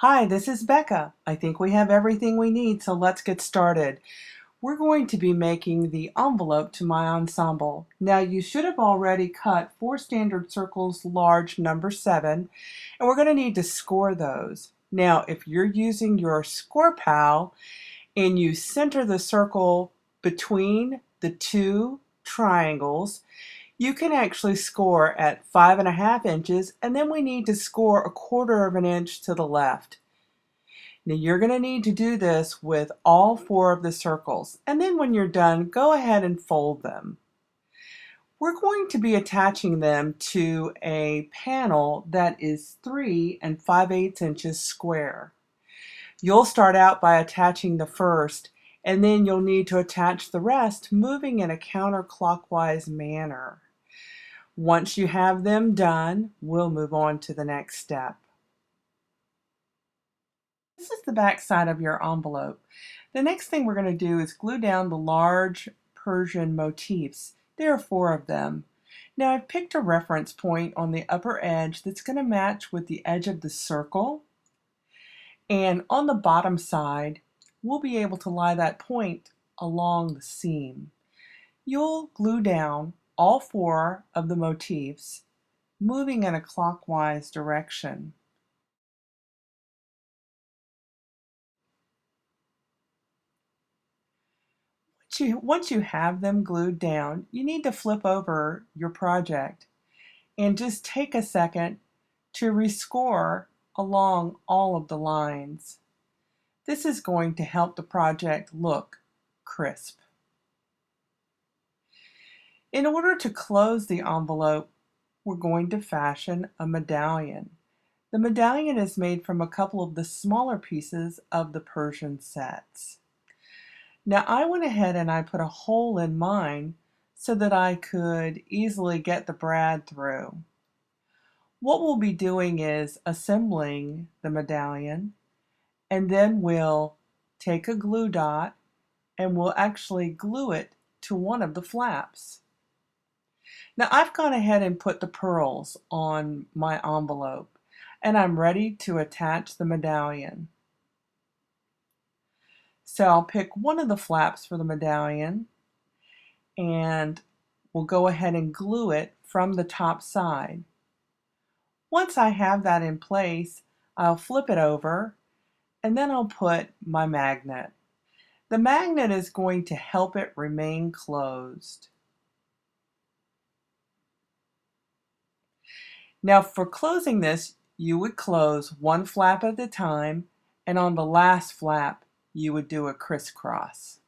Hi, this is Becca. I think we have everything we need, so let's get started. We're going to be making the envelope to my ensemble. Now you should have already cut 4 standard circles large number 7, and we're going to need to score those. Now if you're using your score pal and you center the circle between the two triangles, you can actually score at 5.5 inches, and then we need to score 1/4 of an inch to the left. Now you're going to need to do this with all 4 of the circles, and then when you're done, go ahead and fold them. We're going to be attaching them to a panel that is 3 5/8 inches square. You'll start out by attaching the first, and then you'll need to attach the rest, moving in a counterclockwise manner. Once you have them done, we'll move on to the next step. This is the back side of your envelope. The next thing we're going to do is glue down the large Persian motifs. There are 4 of them. Now I've picked a reference point on the upper edge that's going to match with the edge of the circle. And on the bottom side, we'll be able to lie that point along the seam. You'll glue down all 4 of the motifs, moving in a clockwise direction. Once you have them glued down, you need to flip over your project and just take a second to rescore along all of the lines. This is going to help the project look crisp. In order to close the envelope, we're going to fashion a medallion. The medallion is made from a couple of the smaller pieces of the Persian sets. Now I went ahead and I put a hole in mine so that I could easily get the brad through. What we'll be doing is assembling the medallion, and then we'll take a glue dot and we'll actually glue it to one of the flaps. Now I've gone ahead and put the pearls on my envelope, and I'm ready to attach the medallion. So I'll pick one of the flaps for the medallion, and we'll go ahead and glue it from the top side. Once I have that in place, I'll flip it over, and then I'll put my magnet. The magnet is going to help it remain closed. Now for closing this, you would close one flap at a time, and on the last flap, you would do a crisscross.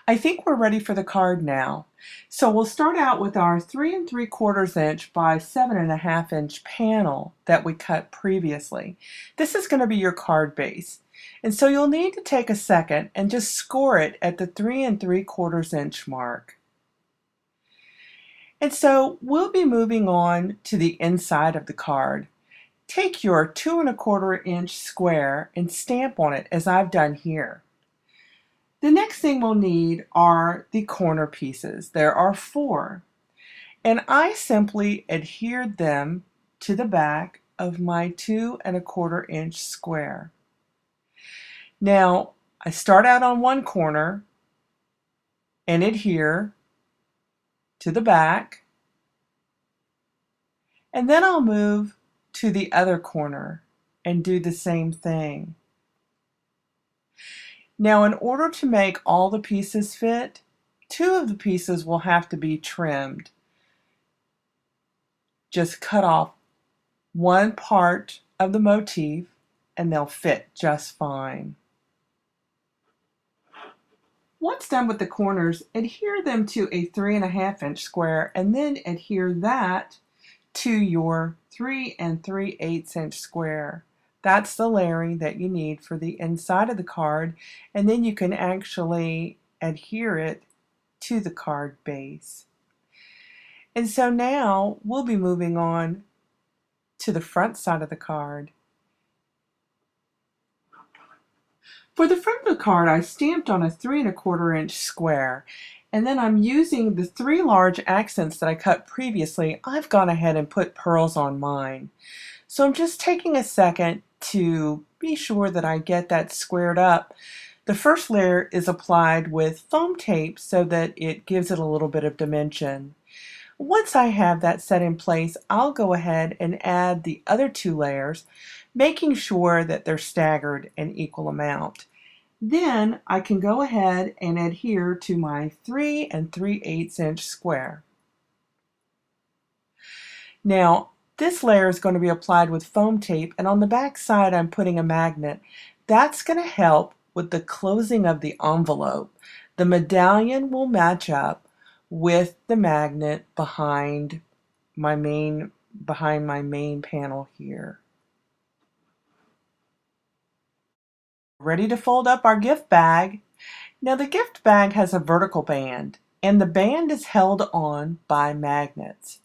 I think we're ready for the card now. So we'll start out with our 3 3/4 inch by 7.5 inch panel that we cut previously. This is going to be your card base. And so you'll need to take a second and just score it at the 3 3/4 inch mark. And so we'll be moving on to the inside of the card. Take your 2 1/4 inch square and stamp on it as I've done here. The next thing we'll need are the corner pieces. There are 4, and I simply adhered them to the back of my 2 1/4 inch square. Now I start out on one corner and adhere to the back, and then I'll move to the other corner and do the same thing. Now in order to make all the pieces fit, 2 of the pieces will have to be trimmed. Just cut off one part of the motif and they'll fit just fine. Once done with the corners, adhere them to a 3 1/2 inch square and then adhere that to your 3 3/8 inch square. That's the layering that you need for the inside of the card, and then you can actually adhere it to the card base. And so now we'll be moving on to the front side of the card. For the front of the card, I stamped on a 3¼ inch square, and then I'm using the 3 large accents that I cut previously. I've gone ahead and put pearls on mine. So I'm just taking a second to be sure that I get that squared up. The first layer is applied with foam tape so that it gives it a little bit of dimension. Once I have that set in place, I'll go ahead and add the other 2 layers, making sure that they're staggered in equal amount. Then I can go ahead and adhere to my 3 3/8 inch square. Now, this layer is going to be applied with foam tape, and on the back side I'm putting a magnet. That's going to help with the closing of the envelope. The medallion will match up with the magnet behind my main panel here. Ready to fold up our gift bag. Now the gift bag has a vertical band, and the band is held on by magnets.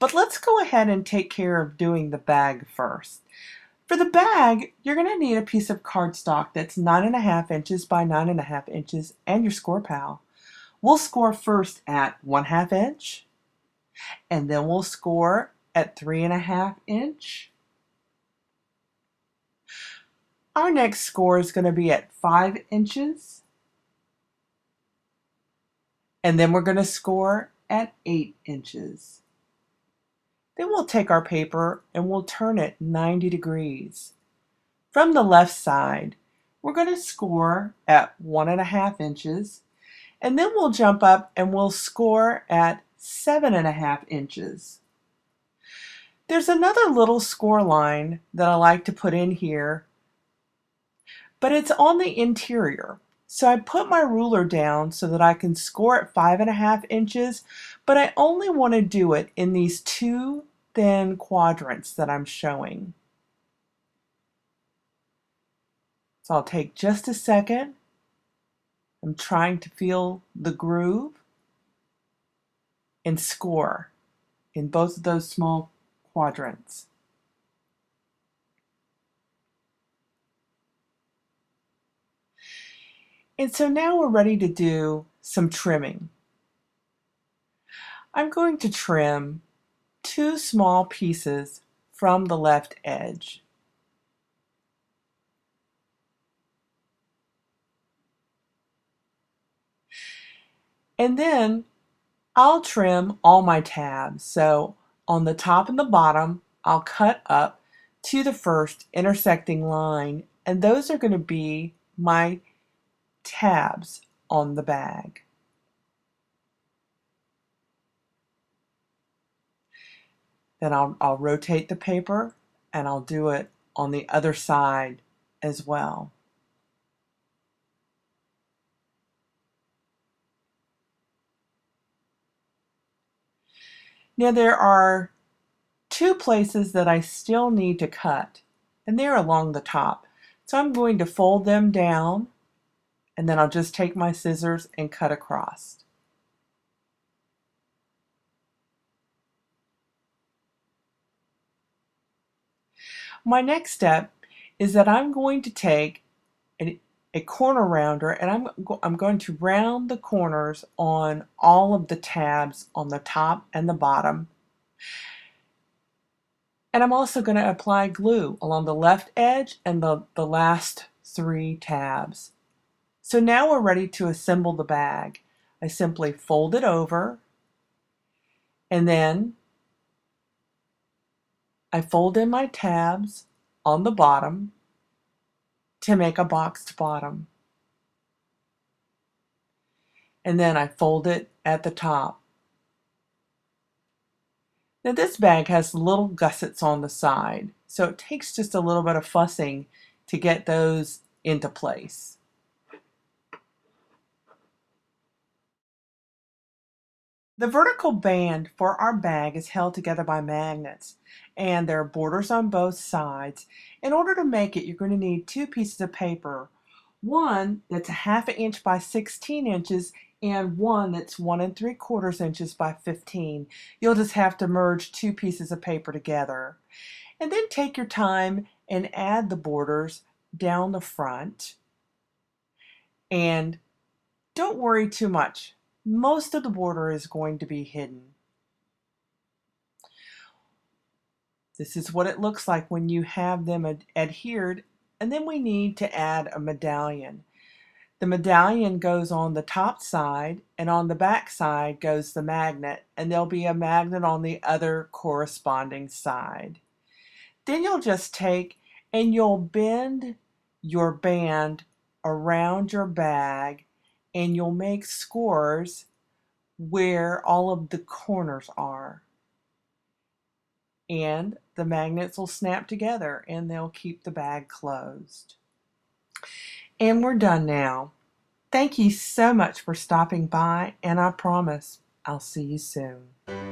But let's go ahead and take care of doing the bag first. For the bag, you're going to need a piece of cardstock that's 9½ inches by 9½ inches and your score pal. We'll score first at 1/2 inch, and then we'll score at 3½ inch. Our next score is going to be at 5 inches, and then we're going to score at 8 inches. Then we'll take our paper and we'll turn it 90 degrees. From the left side, we're going to score at 1½ inches, and then we'll jump up and we'll score at 7½ inches. There's another little score line that I like to put in here, but it's on the interior. So I put my ruler down so that I can score at 5½ inches, but I only want to do it in these 2 thin quadrants that I'm showing. So I'll take just a second. I'm trying to feel the groove and score in both of those small quadrants. And so now we're ready to do some trimming. I'm going to trim 2 small pieces from the left edge. And then I'll trim all my tabs. So on the top and the bottom, I'll cut up to the first intersecting line, and those are going to be my tabs on the bag. Then I'll rotate the paper and I'll do it on the other side as well. Now there are 2 places that I still need to cut, and they're along the top. So I'm going to fold them down, and then I'll just take my scissors and cut across. My next step is that I'm going to take a corner rounder, and I'm going to round the corners on all of the tabs on the top and the bottom. And I'm also going to apply glue along the left edge and the last 3 tabs. So now we're ready to assemble the bag. I simply fold it over, and then I fold in my tabs on the bottom to make a boxed bottom. And then I fold it at the top. Now this bag has little gussets on the side, so it takes just a little bit of fussing to get those into place. The vertical band for our bag is held together by magnets, and there are borders on both sides. In order to make it, you're going to need 2 pieces of paper. One that's 1/2 inch by 16 inches and one that's 1 3/4 inches by 15. You'll just have to merge 2 pieces of paper together. And then take your time and add the borders down the front. And don't worry too much. Most of the border is going to be hidden. This is what it looks like when you have them adhered, and then we need to add a medallion. The medallion goes on the top side, and on the back side goes the magnet, and there'll be a magnet on the other corresponding side. Then you'll just take and you'll bend your band around your bag, and you'll make scores where all of the corners are. And the magnets will snap together and they'll keep the bag closed. And we're done now. Thank you so much for stopping by, and I promise I'll see you soon.